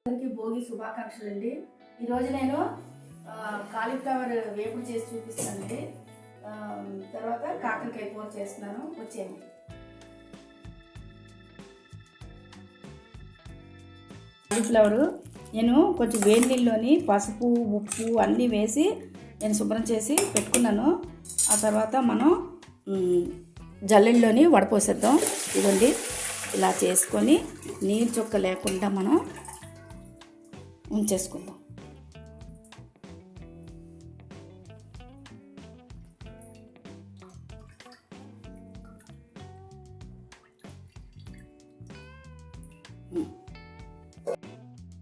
అందరికీ భోగి శుభాకాంక్షలు అండి. ఈరోజు నేను కాలీఫ్లవర్ వేపుడు చేసి చూపిస్తానండి. తర్వాత కాకరకాయ కూర చేస్తున్నాను, వచ్చేయండి. కాలీఫ్లవరు నేను కొంచెం వేడి నీళ్ళలోని పసుపు ఉప్పు అన్నీ వేసి నేను శుభ్రం చేసి పెట్టుకున్నాను. ఆ తర్వాత మనం జల్లెల్లోని వడపోసేద్దాం. ఇదండి ఇలా చేసుకొని నీరు చుక్క లేకుండా మనం ఉంచేసుకుందాం.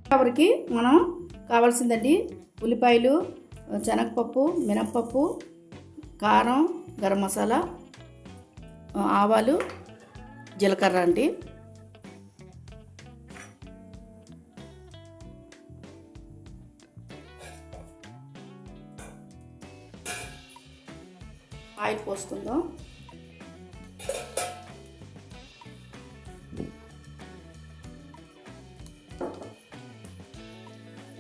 కావరికి మనం కావాల్సిందండి ఉల్లిపాయలు, శనగపప్పు, మినప్పప్పు, కారం, గరం మసాలా, ఆవాలు, జీలకర్ర అండి. ఆయిల్ పోసుకుందాం.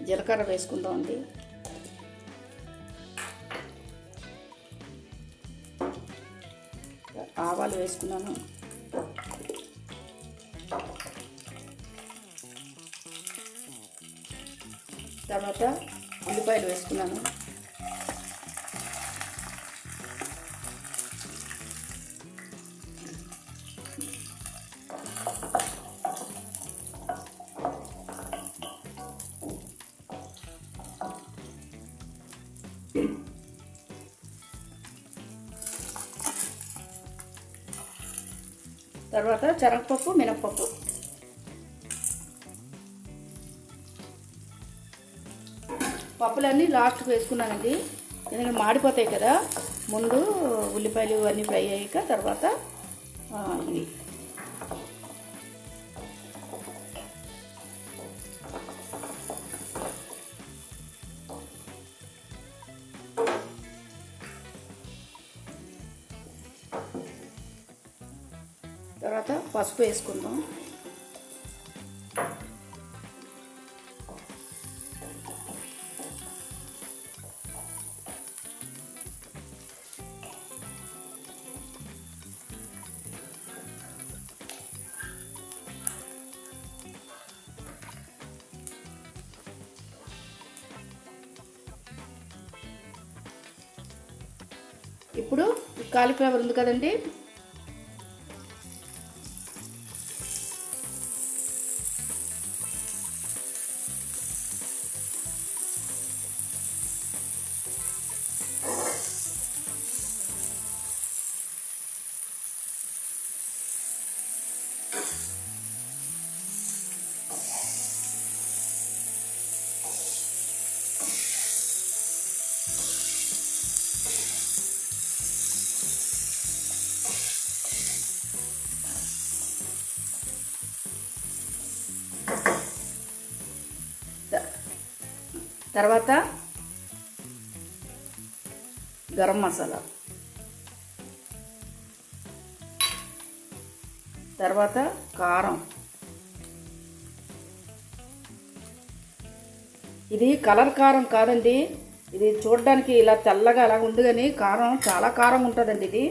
జీలకర్ర వేసుకుందాం అండి. ఆవాలు వేసుకున్నాను. తర్వాత ఉల్లిపాయలు వేసుకున్నాను. తర్వాత శనగపప్పు, మినప్పప్పు, పప్పులన్నీ లాస్ట్కి వేసుకున్నానండి. ఎందుకంటే మాడిపోతాయి కదా. ముందు ఉల్లిపాయలు అన్నీ ఫ్రై అయ్యాక తర్వాత ఇవి తర్వాత పసుపు వేసుకుందాం. ఇప్పుడు కాలీఫ్లవర్ ఉంది కదండి, తర్వాత గరం మసాలా, తర్వాత కారం. ఇది కలర్ కారం కాదండి, ఇది చూడడానికి ఇలా తెల్లగా అలా ఉంది కానీ కారం చాలా కారం ఉంటుందండి. ఇది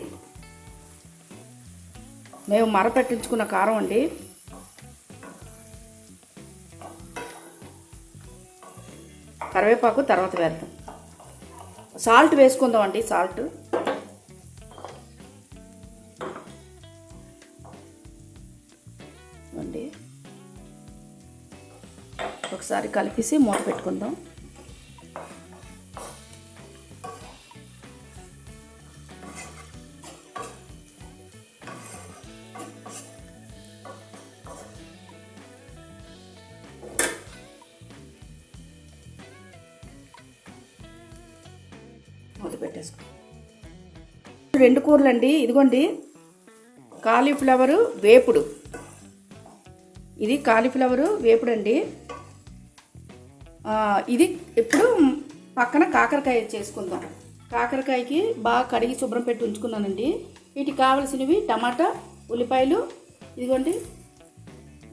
మేము మరపెట్టించుకున్న కారం అండి. కరివేపాకు తర్వాత వేద్దాం. సాల్ట్ వేసుకుందాం అండి. సాల్ట్ అండి ఒకసారి కలిపేసి మూత పెట్టుకుందాం. మూత పెట్టేసుకో. 2 కూరలు అండి. ఇదిగోండి కాలీఫ్లవరు వేపుడు. ఇది కాలీఫ్లవరు వేపుడు అండి. ఇది ఇప్పుడు పక్కన కాకరకాయ చేసుకుందాం. కాకరకాయకి బాగా కడిగి శుభ్రం పెట్టి ఉంచుకున్నానండి. వీటికి కావాల్సినవి టమాటా, ఉల్లిపాయలు, ఇదిగోండి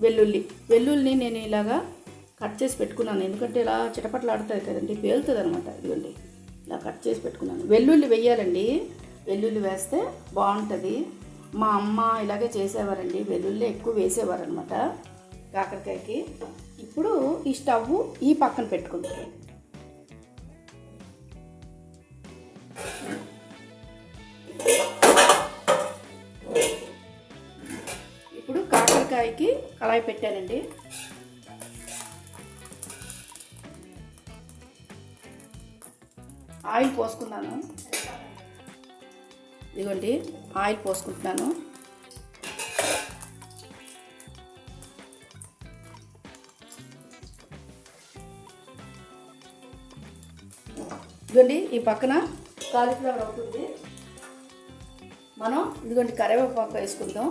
వెల్లుల్లి. వెల్లుల్లిని నేను ఇలాగా కట్ చేసి పెట్టుకున్నాను, ఎందుకంటే ఇలా చిటపట్లాడుతుంది కదండి, పేలుతుంది అనమాట. ఇదిగోండి ఇలా కట్ చేసి పెట్టుకున్నాను. వెల్లుల్లి వేయాలండి, వెల్లుల్లి వేస్తే బాగుంటుంది. మా అమ్మ ఇలాగే చేసేవారండి, వెల్లుల్లి ఎక్కువ వేసేవారు అనమాట కాకరకాయకి. ఇప్పుడు ఈ స్టవ్ ఈ పక్కన పెట్టుకుంటాను. ఇప్పుడు కాకరకాయకి కళాయి పెట్టానండి. ఆయిల్ పోసుకున్నాను. ఇదిగోండి ఆయిల్ పోసుకుంటున్నాను. ఇదిగోండి ఈ పక్కన కాలీఫ్లవర్ అవుతుంది. మనం ఇదిగోండి కరివేపాకు వేసుకుందాం.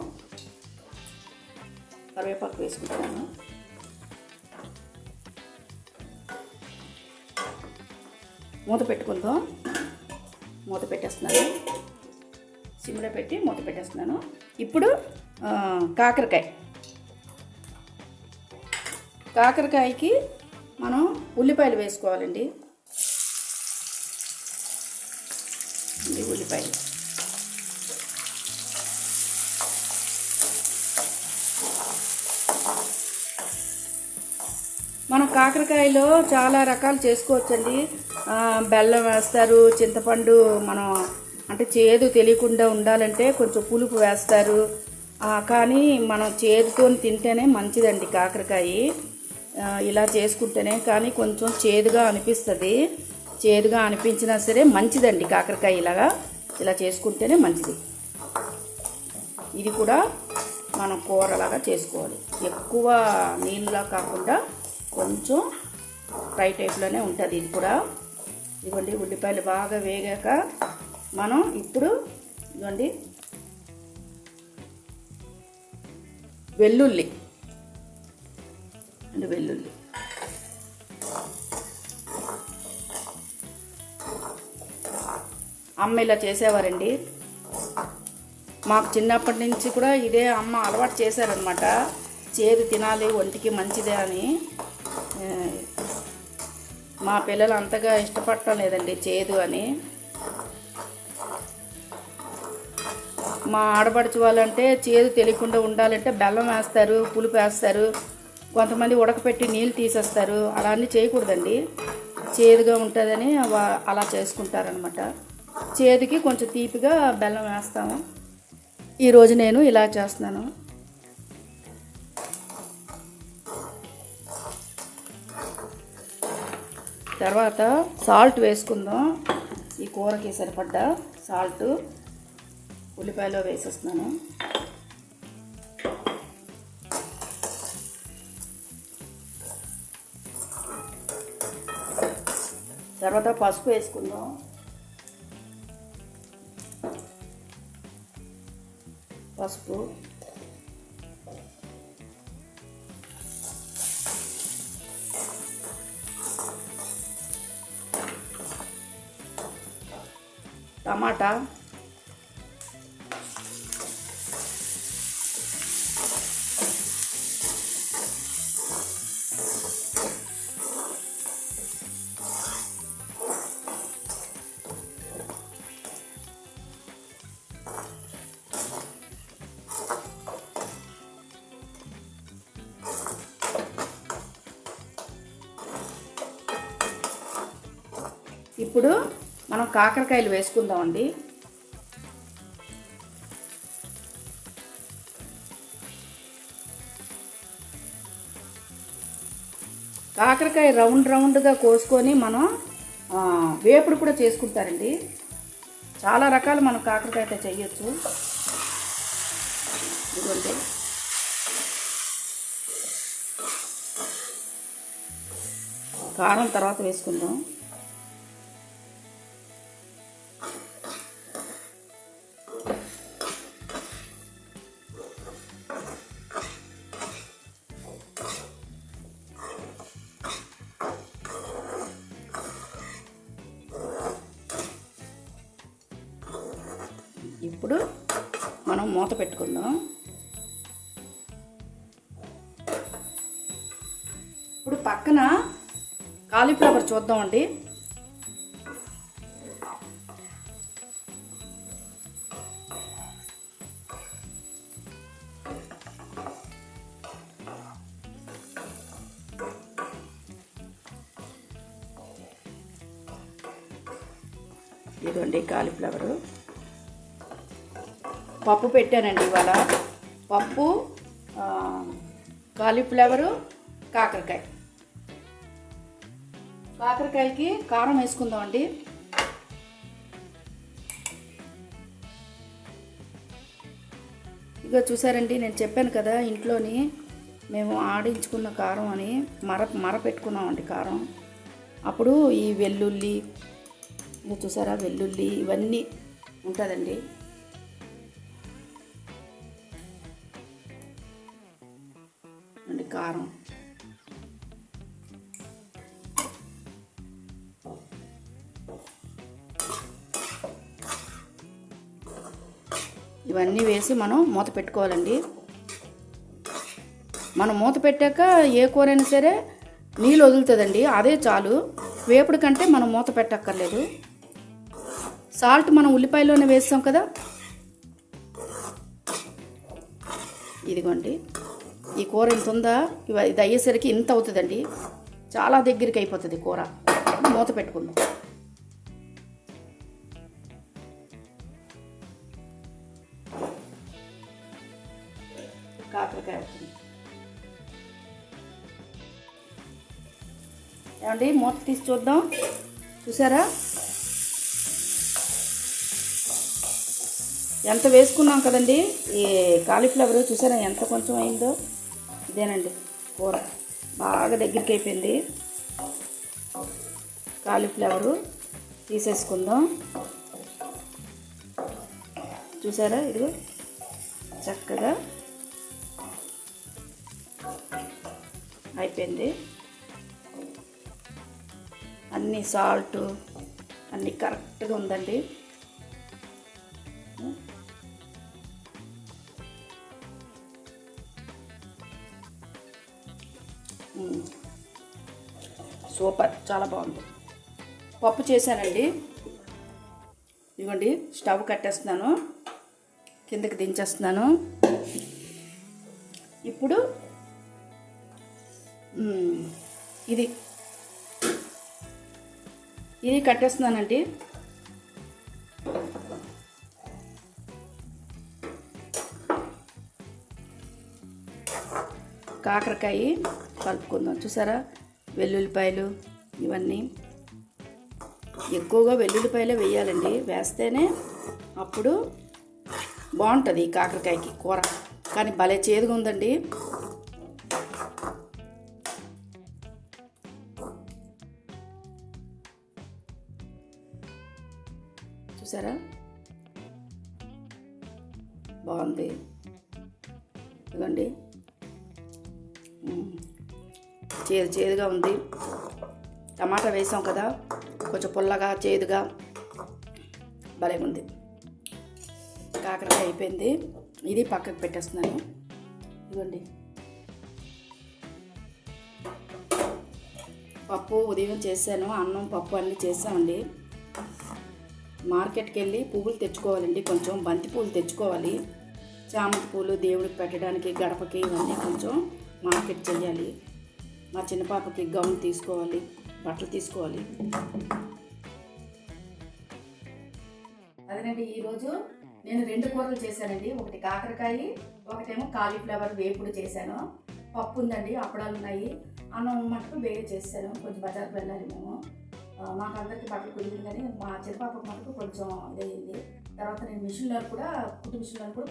కరివేపాకు వేసుకుంటాను. మూత పెట్టుకుందాం. మూత పెట్టేస్తున్నాను, సిమ్లో పెట్టి మూత పెట్టేస్తున్నాను. ఇప్పుడు కాకరకాయకి మనం ఉల్లిపాయలు వేసుకోవాలండి. ఉల్లిపాయలు మనం కాకరకాయలో చాలా రకాలు చేసుకోవచ్చండి. బెల్లం వేస్తారు, చింతపండు, మనం అంటే చేదు తెలియకుండా ఉండాలంటే కొంచెం పులుపు వేస్తారు. కానీ మనం చేదుతో తింటేనే మంచిదండి కాకరకాయ. ఇలా చేసుకుంటేనే, కానీ కొంచెం చేదుగా అనిపిస్తుంది. చేదుగా అనిపించినా సరే మంచిదండి కాకరకాయ. ఇలా చేసుకుంటేనే మంచిది. ఇది కూడా మనం కూరలాగా చేసుకోవాలి. ఎక్కువ నీళ్ళలా కాకుండా కొంచెం ఫ్రై టైప్లోనే ఉంటుంది ఇది కూడా. ఇదిగోండి ఉల్లిపాయలు బాగా వేగాక మనం ఇప్పుడు ఇదిగోండి వెల్లుల్లి అమ్మ ఇలా చేసేవారండి. మాకు చిన్నప్పటి నుంచి కూడా ఇదే అమ్మ అలవాటు చేశారనమాట. చేదు తినాలి, ఒంటికి మంచిదే అని. మా పిల్లలు అంతగా ఇష్టపడటం లేదండి చేదు అని. మా ఆడపడుచు వాళ్ళంటే చేదు తెలియకుండా ఉండాలంటే బెల్లం వేస్తారు, పులుపు వేస్తారు, కొంతమంది ఉడకపెట్టి నీళ్ళు తీసేస్తారు. అలా అన్నీ చేయకూడదండి, చేదుగా ఉంటుందని అలా చేసుకుంటారనమాట. చేదుకి కొంచెం తీపిగా బెల్లం వేస్తాము. ఈరోజు నేను ఇలా చేస్తున్నాను. తర్వాత సాల్ట్ వేసుకుందాం. ఈ కూరకి సరిపడ్డ సాల్ట్ ఉల్లిపాయలో వేసేస్తున్నాను. తర్వాత పసుపు వేసుకుందాం. పసుపు, టమాటా, ఇప్పుడు మనం కాకరకాయలు వేసుకుందామండి. కాకరకాయ రౌండ్గా కోసుకొని మనం వేపుడు కూడా చేసుకుంటారండి. చాలా రకాలు మనం కాకరకాయతో చేయొచ్చు. ఇదిగోండి కారం తర్వాత వేసుకుందాం. ఇప్పుడు మనం మూత పెట్టుకుందాం. ఇప్పుడు ఇప్పుడు పక్కన కాలీఫ్లవర్ చూద్దామండి. ఇదిగోండి కాలీఫ్లవరు. పప్పు పెట్టానండి ఇవాళ. పప్పు, కాలీఫ్లవరు, కాకరకాయకి కారం వేసుకుందామండి. ఇక చూసారండి, నేను చెప్పాను కదా ఇంట్లోని మేము ఆడించుకున్న కారం అని మర పెట్టుకున్నామండి కారం. అప్పుడు ఈ వెల్లుల్లి, ఇంకా చూసారా వెల్లుల్లి ఇవన్నీ ఉంటుందండి. అండి కారం, ఇవన్నీ వేసి మనం మూత పెట్టుకోవాలండి. మనం మూత పెట్టాక ఏ కూర అయినా సరే నీళ్ళు వదులుతుందండి, అదే చాలు. వేపుడు కంటే మనం మూత పెట్టక్కర్లేదు. సాల్ట్ మనం ఉల్లిపాయలోనే వేస్తాం కదా. ఇదిగోండి, ఈ కూర ఇంత ఉందా, ఇది అయ్యేసరికి ఇంత అవుతుందండి. చాలా దగ్గరికి అయిపోతుంది కూర. మూత పెట్టుకుందాం. కాకరకాయ అవుతుంది ఏమండి, మూత తీసి చూద్దాం. చూసారా ఎంత వేసుకున్నాం కదండి ఈ కాలీఫ్లవర్. చూసారా ఎంత కొంచెం అయిందో. ఇదేనండి కూర బాగా దగ్గరికి అయిపోయింది. కాలీఫ్లవరు తీసేసుకుందాం. చూసారా ఇది చక్కగా అయిపోయింది. అన్నీ సాల్ట్ అన్నీ కరెక్ట్గా ఉందండి. సూపర్, చాలా బాగుంది. పప్పు చేశానండి. ఇదిగోండి స్టవ్ కట్టేస్తున్నాను, కిందకి దించేస్తున్నాను. ఇప్పుడు ఇది కట్టేస్తున్నానండి. కాకరకాయ కలుపుకుందాం. చూసారా వెల్లుల్లిపాయలు ఇవన్నీ ఎక్కువగా వెల్లుల్లిపాయలే వేయాలండి. వేస్తేనే అప్పుడు బాగుంటుంది ఈ కాకరకాయకి కూర. కానీ భలే చేదుగా ఉందండి. చూసారా బాగుంది. ఇదిగోండి చేదుగా ఉంది. టమాటా వేసాం కదా, కొంచెం పుల్లగా చేదుగా భలే ఉంది. కాకరకాయ అయిపోయింది. ఇది పక్కకు పెట్టేస్తున్నాను. ఇదిగోండి పప్పు ఉదయం చేశాను. అన్నం పప్పు అన్నీ చేసామండి. మార్కెట్కి వెళ్ళి పువ్వులు తెచ్చుకోవాలండి. కొంచెం బంతి పువ్వులు తెచ్చుకోవాలి. చామంతి పూలు దేవుడికి పెట్టడానికి, గడపకి ఇవన్నీ కొంచెం మార్కెట్ చేయాలి. మా చిన్న పాపకి గౌన్ తీసుకోవాలి, బట్టలు తీసుకోవాలి. అదేనండి, ఈరోజు నేను 2 కూరలు చేశానండి. ఒకటి కాకరకాయ, ఒకటేమో కాలీఫ్లవర్ వేపుడు చేశాను. పప్పు ఉందండి, అప్పడాలు ఉన్నాయి. అన్నం మటుకు వేరే చేశాను. కొంచెం బజార్కి వెళ్ళాలి మేము. మాకు అందరికీ బట్టలు కుదిరింది, కానీ మా చిన్న పాపకు మటుకు కొంచెం ఇదయింది. తర్వాత నేను మిషన్లో కూడా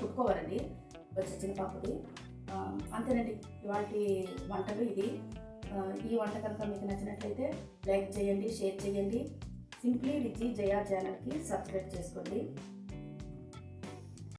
కుట్టుకోవాలండి వచ్చే చిన్న పాపది. అంతేనండి ఇవాళ వంటలు. ఇది ఈ వంట కనుక మీకు నచ్చినట్లయితే లైక్ చేయండి, షేర్ చేయండి. సింప్లీ విత్ జయా ఛానల్కి సబ్స్క్రైబ్ చేసుకోండి.